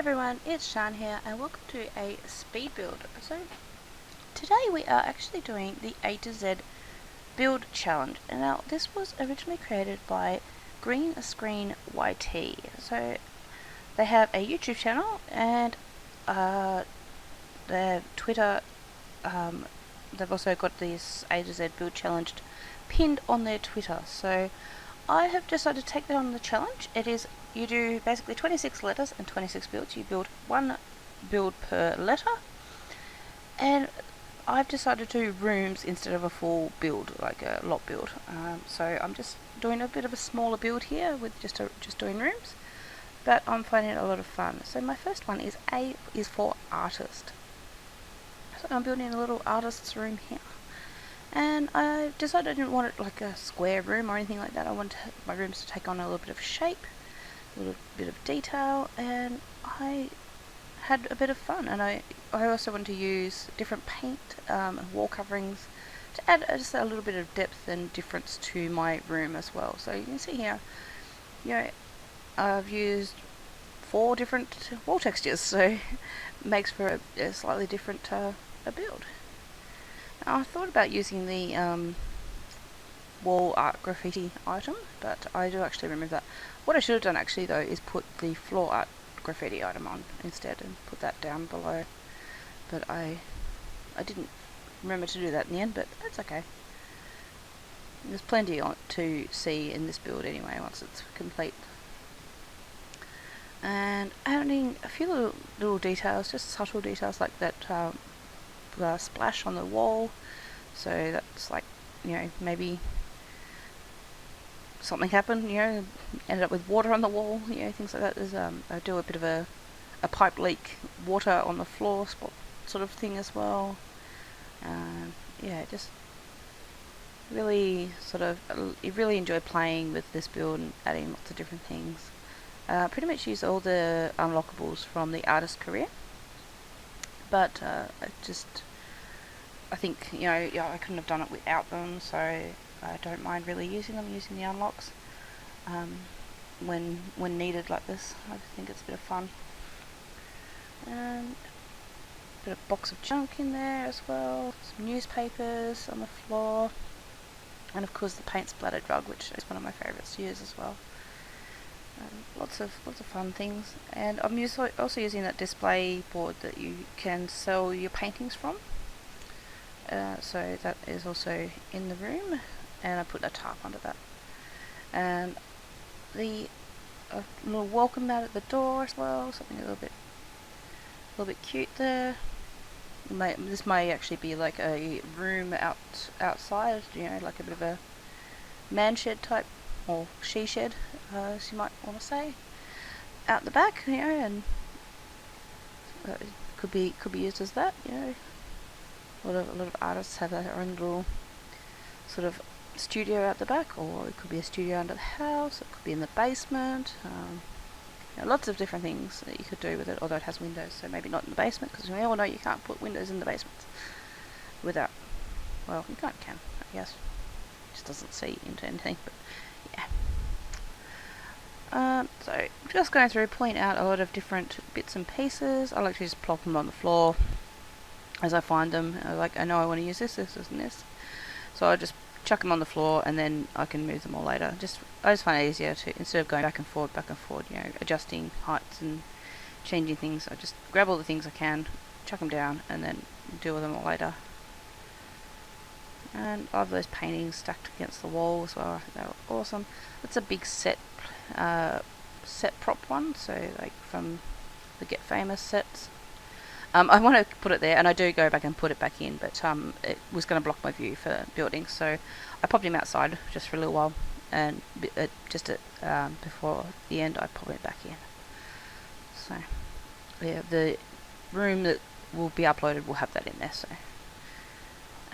everyone, it's Shan here and welcome to a speed build. So today we are actually doing the A to Z build challenge. And now this was originally created by Green Screen YT. So they have a YouTube channel and their Twitter. They've also got this A to Z build challenge pinned on their Twitter. So I have decided to take that on the challenge. It is, you do basically 26 letters and 26 builds. You build one build per letter, and I've decided to do rooms instead of a full build, like a lot build. So I'm just doing a bit of a smaller build here with just doing rooms, but I'm finding it a lot of fun. So my first one is A is for artist. So I'm building a little artist's room here. And I decided I didn't want it like a square room or anything like that. I wanted my rooms to take on a little bit of shape, a little bit of detail, and I had a bit of fun. And I also wanted to use different paint and wall coverings to add just a little bit of depth and difference to my room as well. So you can see here, I've used 4 different wall textures, so it makes for a slightly different a build. I thought about using the wall art graffiti item, but I do actually remove that. What I should have done actually though is put the floor art graffiti item on instead and put that down below. But I didn't remember to do that in the end, but that's okay. There's plenty to see in this build anyway once it's complete. And adding a few little details, just subtle details like that splash on the wall. So that's like, maybe something happened, ended up with water on the wall, things like that. There's I do a bit of a pipe leak, water on the floor spot sort of thing as well. Just really really enjoy playing with this build and adding lots of different things. Pretty much use all the unlockables from the artist career, but I think, I couldn't have done it without them, so I don't mind really using them, using the unlocks when needed like this. I think it's a bit of fun. And a bit of box of junk in there as well, some newspapers on the floor, and of course the paint splattered rug, which is one of my favourites to use as well. Lots of fun things. And I'm also using that display board that you can sell your paintings from. So that is also in the room, and I put a tarp under that. And the little welcome mat at the door as well, something a little bit cute there. This may actually be like a room outside, like a bit of a man shed type, or she shed, as you might want to say, out the back, and could be used as that, A lot of artists have their own little sort of studio out the back, or it could be a studio under the house, it could be in the basement. Lots of different things that you could do with it, although it has windows, so maybe not in the basement, because we all know you can't put windows in the basement without, well, you can, I guess. It just doesn't see into anything, but yeah. So just going through, point out a lot of different bits and pieces. I like to just plop them on the floor as I find them. I know I want to use this, and this, so I just chuck them on the floor, and then I can move them all later. I just find it easier to, instead of going back and forward, adjusting heights and changing things. I just grab all the things I can, chuck them down, and then deal with them all later. And I have those paintings stacked against the wall as well. I think they were awesome. It's a big set prop one, so like from the Get Famous sets. I want to put it there, and I do go back and put it back in, but it was going to block my view for building, so I popped him outside just for a little while, and before the end I pop it back in. So yeah, the room that will be uploaded will have that in there. So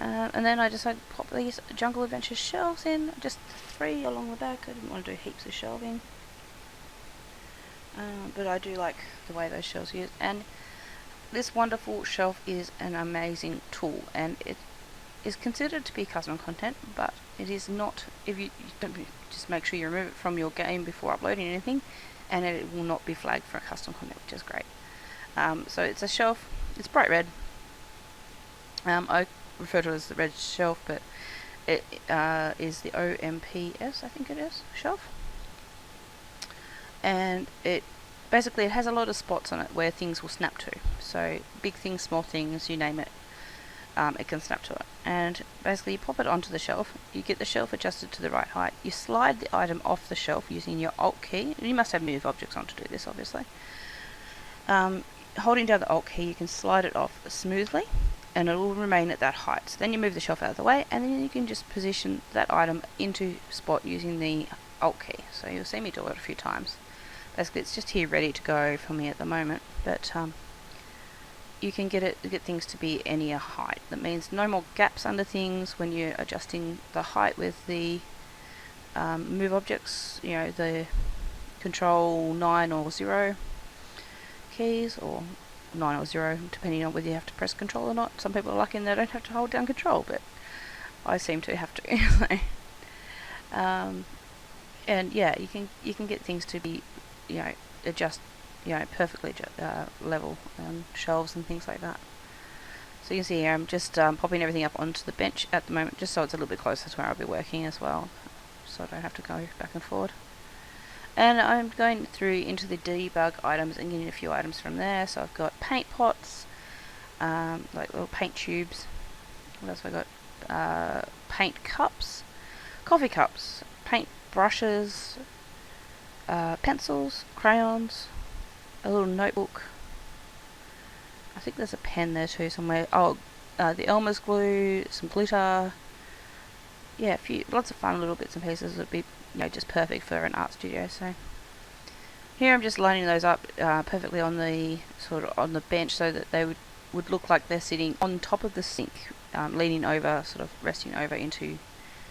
and then I decided to pop these Jungle Adventures shelves in, just 3 along the back. I didn't want to do heaps of shelving, but I do like the way those shelves are used. And this wonderful shelf is an amazing tool, and it is considered to be custom content, but it is not. If you don't, just make sure you remove it from your game before uploading anything, and it will not be flagged for custom content, which is great. So it's a shelf. It's bright red. I refer to it as the red shelf, but it is the OMPS, I think it is, shelf. And it basically it has a lot of spots on it where things will snap to. So big things, small things, you name it, it can snap to it. And basically you pop it onto the shelf, you get the shelf adjusted to the right height, you slide the item off the shelf using your Alt key. You must have Move Objects on to do this, obviously. Holding down the Alt key, you can slide it off smoothly, and it will remain at that height. So then you move the shelf out of the way, and then you can just position that item into spot using the Alt key. So you'll see me do it a few times. Basically, it's just here ready to go for me at the moment, but you can get things to be any height. That means no more gaps under things when you're adjusting the height with the Move Objects. You know, the Control 9 or 0 keys, or 9 or 0, depending on whether you have to press Control or not. Some people are lucky and they don't have to hold down Control, but I seem to have to. And yeah, you can get things to be, adjust, perfectly level shelves and things like that. So you can see here I'm just popping everything up onto the bench at the moment, just so it's a little bit closer to where I'll be working as well, so I don't have to go back and forward. And I'm going through into the debug items and getting a few items from there. So I've got paint pots, like little paint tubes. What else have I got? Paint cups, coffee cups, paint brushes, pencils, crayons, a little notebook. I think there's a pen there too somewhere. Oh, the Elmer's glue, some glitter. Yeah, lots of fun little bits and pieces would be just perfect for an art studio. So here I'm just lining those up perfectly on the on the bench, so that they would look like they're sitting on top of the sink, leaning over, sort of resting over into,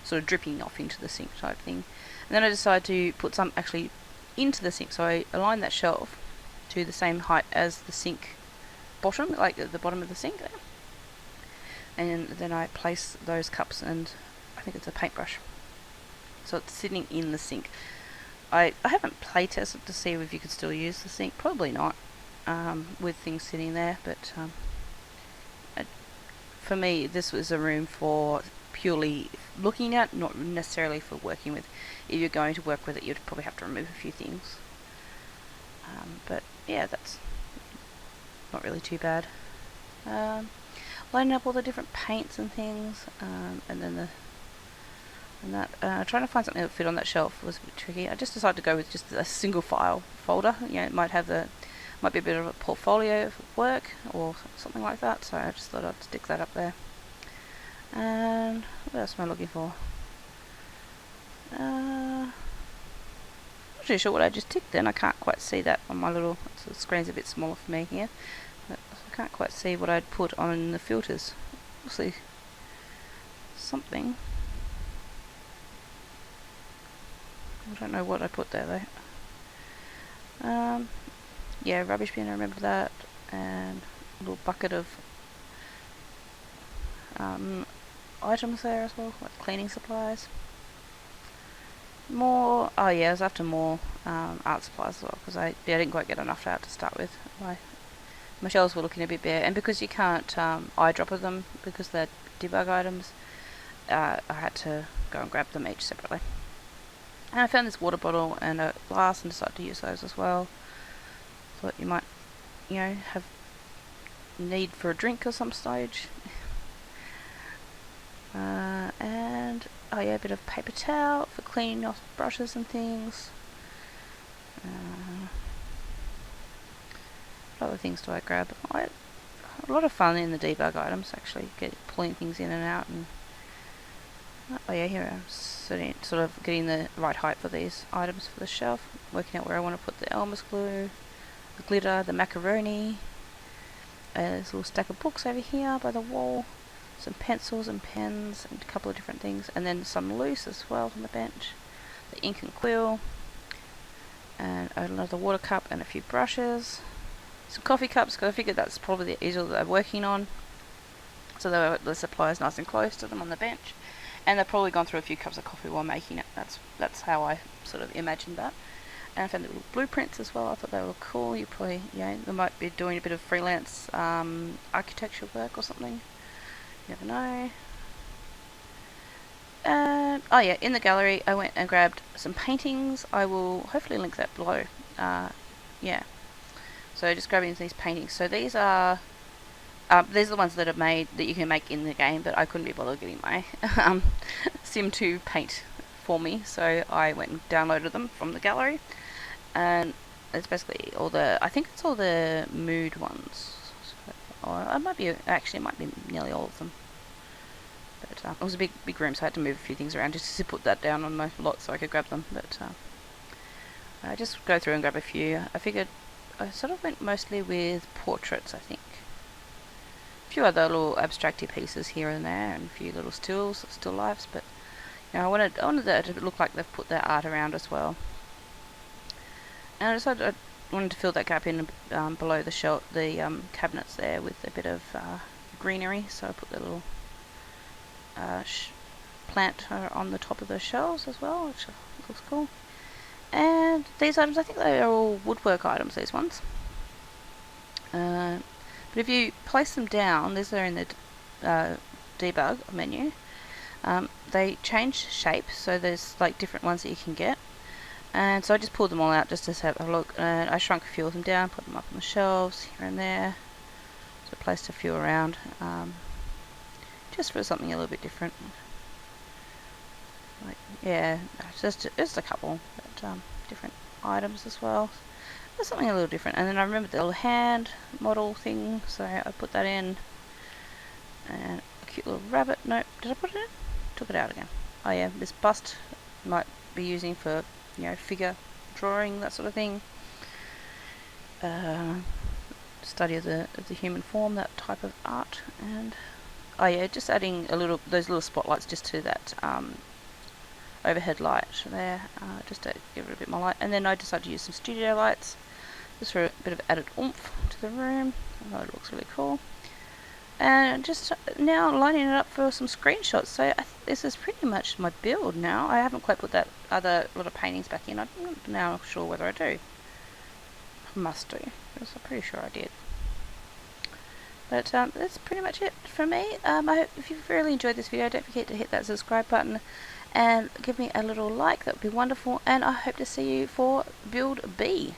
sort of dripping off into the sink type thing. And then I decided to put some actually into the sink, so I aligned that shelf to the same height as the sink bottom, like at the bottom of the sink there. And then I place those cups, and I think it's a paintbrush, so it's sitting in the sink. I haven't play tested to see if you could still use the sink. Probably not, with things sitting there, but for me this was a room for purely looking at, not necessarily for working with. If you're going to work with it, you'd probably have to remove a few things, but yeah, that's not really too bad. Lining up all the different paints and things, and then trying to find something that would fit on that shelf was a bit tricky. I just decided to go with just a single file folder. It might be a bit of a portfolio of work or something like that, so I just thought I'd stick that up there. And what else am I looking for? Not really sure what I just ticked then. I can't quite see that on my little, so the screen's a bit smaller for me here, but I can't quite see what I'd put on the filters. Obviously something. I don't know what I put there though. Yeah, rubbish bin, I remember that, and a little bucket of items there as well, like cleaning supplies. More, oh yeah, I was after more art supplies as well, because I didn't quite get enough out to start with. My shelves were looking a bit bare, and because you can't eyedropper them, because they're debug items, I had to go and grab them each separately. And I found this water bottle and a glass and decided to use those as well. Thought you might, have need for a drink at some stage. And oh yeah, a bit of paper towel for cleaning off brushes and things. What other things do I grab? I had a lot of fun in the debug items, actually, pulling things in and out. And oh yeah, here I'm sort of getting the right height for these items for the shelf, working out where I want to put the Elmer's glue, the glitter, the macaroni. There's a little stack of books over here by the wall, some pencils and pens and a couple of different things, and then some loose as well on the bench, the ink and quill, and another water cup and a few brushes, some coffee cups, because I figured that's probably the easel that they're working on, so the supplier's nice and close to them on the bench, and they've probably gone through a few cups of coffee while making it. That's how I sort of imagined that. And I found the little blueprints as well. I thought they were cool. You probably, they might be doing a bit of freelance architecture work or something. You never know. Oh yeah, in the gallery I went and grabbed some paintings. I will hopefully link that below. Yeah. So just grabbing these paintings. So these are the ones that are made that you can make in the game, but I couldn't be bothered getting my Sim to paint for me, so I went and downloaded them from the gallery, and it's basically I think it's all the mood ones, or it might be nearly all of them. But it was a big room, so I had to move a few things around just to put that down on my lot so I could grab them. But I just go through and grab a few. I figured I sort of went mostly with portraits, I think. A few other little abstracty pieces here and there, and a few little still lifes, but I wanted that to look like they've put their art around as well. And I decided I wanted to fill that gap in below the cabinets there with a bit of greenery, so I put the little plant on the top of the shelves as well, which looks cool. And these items, I think they are all woodwork items, these ones. But if you place them down, these are in the debug menu, they change shape, so there's like different ones that you can get. And so I just pulled them all out just to have a look, and I shrunk a few of them down, put them up on the shelves here and there. So I placed a few around, just for something a little bit different. Just a couple, but different items as well. There's something a little different. And then I remembered the little hand model thing, so I put that in. And a cute little rabbit. Nope, did I put it in? Took it out again. Oh yeah, this bust might be using for figure drawing, that sort of thing. Study of the human form, that type of art. And oh yeah, just adding those little spotlights just to that overhead light there, just to give it a bit more light. And then I decided to use some studio lights just for a bit of added oomph to the room. I thought it looks really cool. And just now lining it up for some screenshots. So I think this is pretty much my build now. I haven't quite put that other lot of paintings back in. I'm not now sure whether I do. I must do, because I'm pretty sure I did. But that's pretty much it from me. I hope if you've really enjoyed this video, don't forget to hit that subscribe button and give me a little like. That would be wonderful. And I hope to see you for Build B.